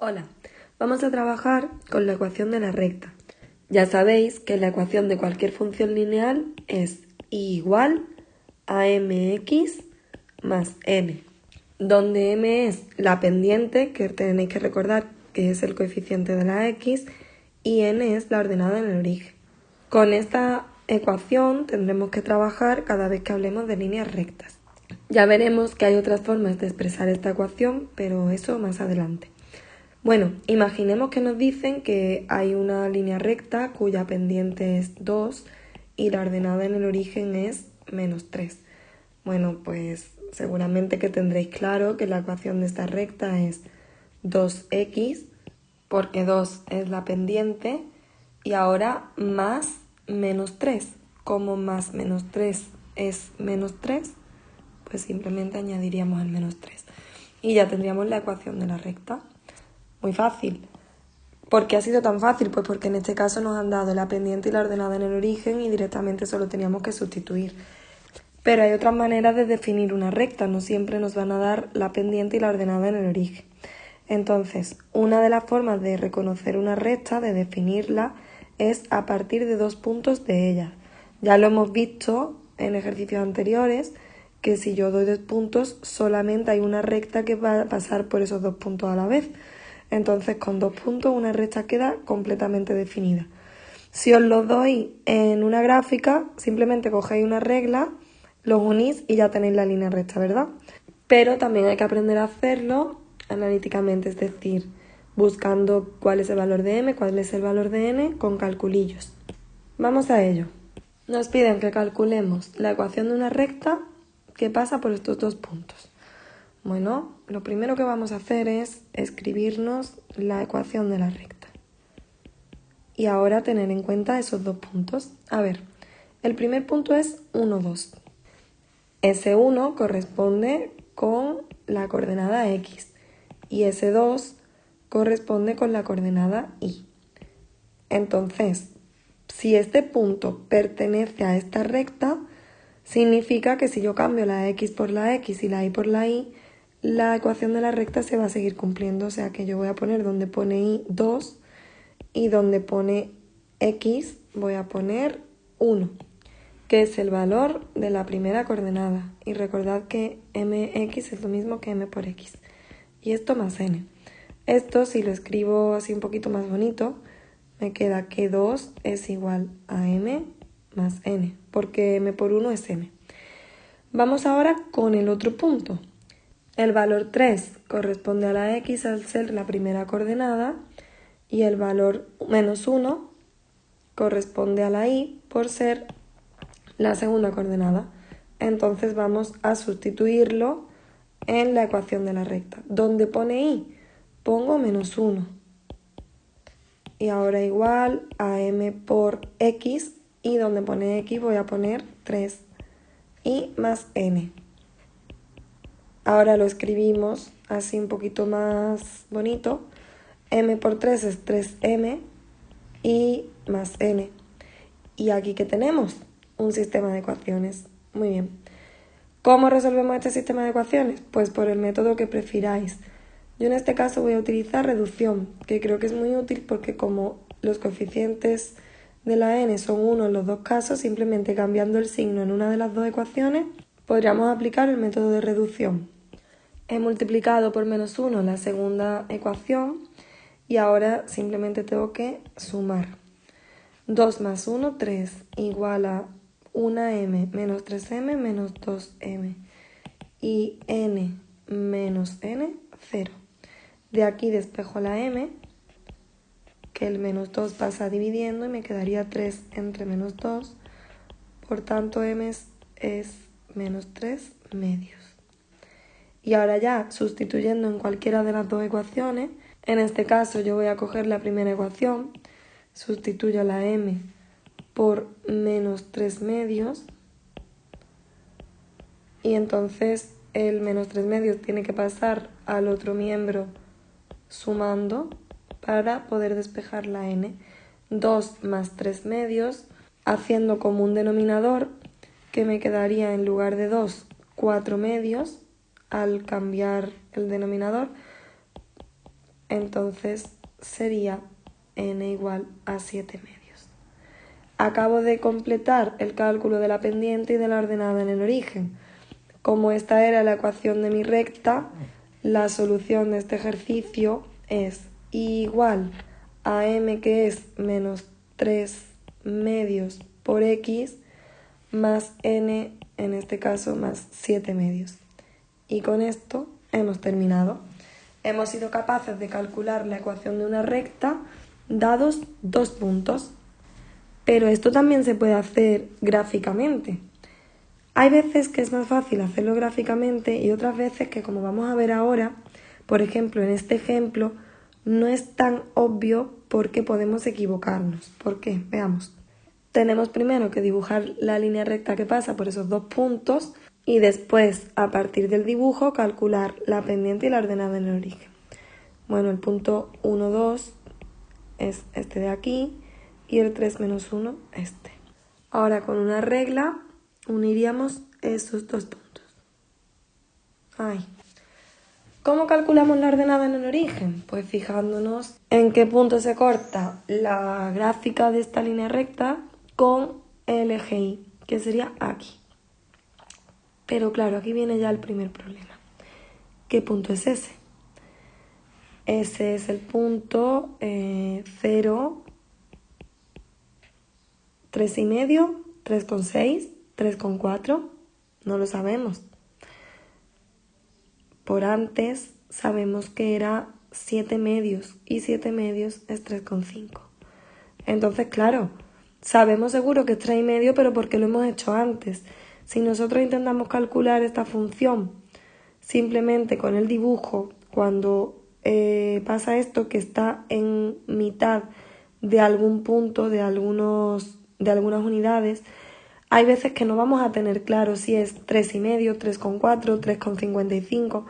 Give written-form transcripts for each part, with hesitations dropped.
Hola, vamos a trabajar con la ecuación de la recta. Ya sabéis que la ecuación de cualquier función lineal es y igual a mx más n, donde m es la pendiente, que tenéis que recordar que es el coeficiente de la x, y n es la ordenada en el origen. Con esta ecuación tendremos que trabajar cada vez que hablemos de líneas rectas. Ya veremos que hay otras formas de expresar esta ecuación, pero eso más adelante. Bueno, imaginemos que nos dicen que hay una línea recta cuya pendiente es 2 y la ordenada en el origen es menos 3. Bueno, pues seguramente que tendréis claro que la ecuación de esta recta es 2x, porque 2 es la pendiente, y ahora más menos 3. Como más menos 3 es menos 3, pues simplemente añadiríamos el menos 3. Y ya tendríamos la ecuación de la recta. Muy fácil. ¿Por qué ha sido tan fácil? Pues porque en este caso nos han dado la pendiente y la ordenada en el origen y directamente solo teníamos que sustituir. Pero hay otras maneras de definir una recta, no siempre nos van a dar la pendiente y la ordenada en el origen. Entonces, una de las formas de reconocer una recta, de definirla, es a partir de 2 puntos de ella. Ya lo hemos visto en ejercicios anteriores, que si yo doy 2 puntos, solamente hay una recta que va a pasar por esos 2 puntos a la vez. Entonces, con 2 puntos una recta queda completamente definida. Si os lo doy en una gráfica, simplemente cogéis una regla, los unís y ya tenéis la línea recta, ¿verdad? Pero también hay que aprender a hacerlo analíticamente, es decir, buscando cuál es el valor de m, cuál es el valor de n, con calculillos. Vamos a ello. Nos piden que calculemos la ecuación de una recta que pasa por estos 2 puntos. Bueno, lo primero que vamos a hacer es escribirnos la ecuación de la recta. Y ahora tener en cuenta esos 2 puntos. A ver, el primer punto es 1, 2. Ese 1 corresponde con la coordenada x y ese 2 corresponde con la coordenada y. Entonces, si este punto pertenece a esta recta, significa que si yo cambio la x por la x y la y por la y, la ecuación de la recta se va a seguir cumpliendo. O sea que yo voy a poner donde pone y 2 y donde pone x voy a poner 1, que es el valor de la primera coordenada. Y recordad que mx es lo mismo que m por x. Y esto más n. Esto, si lo escribo así un poquito más bonito, me queda que 2 es igual a m más n, porque m por 1 es m. Vamos ahora con el otro punto. El valor 3 corresponde a la x al ser la primera coordenada y el valor menos 1 corresponde a la y por ser la segunda coordenada. Entonces vamos a sustituirlo en la ecuación de la recta. Donde pone y, pongo menos 1. Y ahora igual a m por x, y donde pone x voy a poner 3 y más n. Ahora lo escribimos así un poquito más bonito. M por 3 es 3m y más n. Y aquí que tenemos un sistema de ecuaciones. Muy bien. ¿Cómo resolvemos este sistema de ecuaciones? Pues por el método que prefiráis. Yo en este caso voy a utilizar reducción, que creo que es muy útil porque como los coeficientes de la n son 1 en los dos casos, simplemente cambiando el signo en una de las dos ecuaciones, podríamos aplicar el método de reducción. He multiplicado por menos 1 la segunda ecuación y ahora simplemente tengo que sumar. 2 más 1, 3, igual a 1m menos 3m menos 2m. Y n menos n, 0. De aquí despejo la m, que el menos 2 pasa dividiendo y me quedaría 3 entre menos 2. Por tanto, m es menos 3 medios. Y ahora ya, sustituyendo en cualquiera de las dos ecuaciones, en este caso yo voy a coger la primera ecuación, sustituyo la m por menos 3 medios, y entonces el menos 3 medios tiene que pasar al otro miembro sumando para poder despejar la n. 2 más 3 medios, haciendo como un denominador, que me quedaría en lugar de 2, 4 medios, al cambiar el denominador, entonces sería n igual a 7 medios. Acabo de completar el cálculo de la pendiente y de la ordenada en el origen. Como esta era la ecuación de mi recta, la solución de este ejercicio es y igual a m, que es menos 3 medios por x, más n, en este caso, más 7 medios. Y con esto hemos terminado. Hemos sido capaces de calcular la ecuación de una recta dados 2 puntos. Pero esto también se puede hacer gráficamente. Hay veces que es más fácil hacerlo gráficamente y otras veces que, como vamos a ver ahora, por ejemplo, en este ejemplo, no es tan obvio porque podemos equivocarnos. ¿Por qué? Veamos. Tenemos primero que dibujar la línea recta que pasa por esos 2 puntos y después, a partir del dibujo, calcular la pendiente y la ordenada en el origen. Bueno, el punto 1, 2 es este de aquí y el 3 menos 1 este. Ahora, con una regla uniríamos esos 2 puntos. ¿Cómo calculamos la ordenada en el origen? Pues fijándonos en qué punto se corta la gráfica de esta línea recta con el eje Y, que sería aquí. Pero claro, aquí viene ya el primer problema. ¿Qué punto es ese? Ese es el punto 0, 3,5, 3,6, 3,4, no lo sabemos. Por antes sabemos que era 7 medios y 7 medios es 3,5. Entonces, claro, sabemos seguro que es 3,5, pero porque lo hemos hecho antes. Si nosotros intentamos calcular esta función simplemente con el dibujo, cuando pasa esto que está en mitad de algún punto, de algunas unidades, hay veces que no vamos a tener claro si es 3,5, 3,4, 3,55.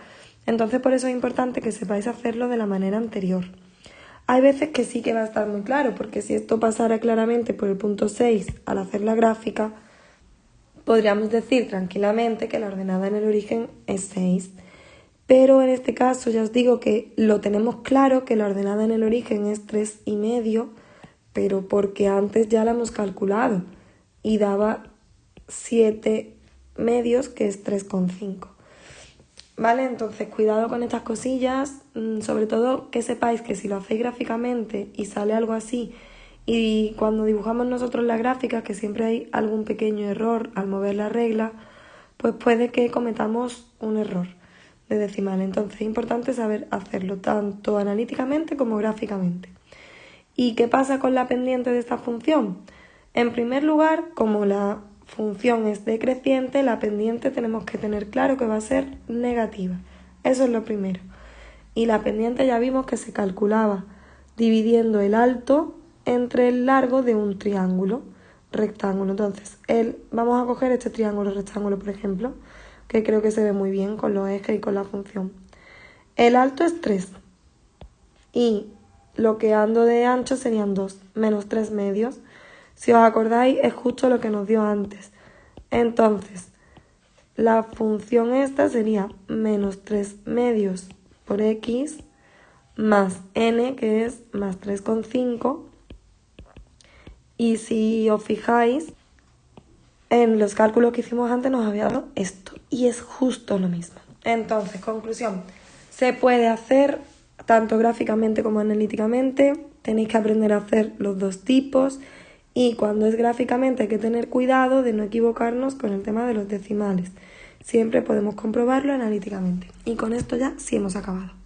Entonces por eso es importante que sepáis hacerlo de la manera anterior. Hay veces que sí que va a estar muy claro, porque si esto pasara claramente por el punto 6 al hacer la gráfica, podríamos decir tranquilamente que la ordenada en el origen es 6. Pero en este caso ya os digo que lo tenemos claro, que la ordenada en el origen es 3,5, pero porque antes ya la hemos calculado y daba 7 medios, que es 3,5. ¿Vale? Entonces, cuidado con estas cosillas, sobre todo que sepáis que si lo hacéis gráficamente y sale algo así, y cuando dibujamos nosotros la gráfica, que siempre hay algún pequeño error al mover la regla, pues puede que cometamos un error de decimal. Entonces, es importante saber hacerlo tanto analíticamente como gráficamente. ¿Y qué pasa con la pendiente de esta función? En primer lugar, como la función es decreciente, la pendiente tenemos que tener claro que va a ser negativa. Eso es lo primero. Y la pendiente ya vimos que se calculaba dividiendo el alto entre el largo de un triángulo rectángulo. Entonces, vamos a coger este triángulo rectángulo, por ejemplo, que creo que se ve muy bien con los ejes y con la función. El alto es 3 y lo que ando de ancho serían 2, menos 3 medios. Si os acordáis, es justo lo que nos dio antes. Entonces, la función esta sería menos 3 medios por x más n, que es más 3,5. Y si os fijáis, en los cálculos que hicimos antes nos había dado esto. Y es justo lo mismo. Entonces, conclusión, se puede hacer tanto gráficamente como analíticamente. Tenéis que aprender a hacer los dos tipos. Y cuando es gráficamente hay que tener cuidado de no equivocarnos con el tema de los decimales. Siempre podemos comprobarlo analíticamente. Y con esto ya sí hemos acabado.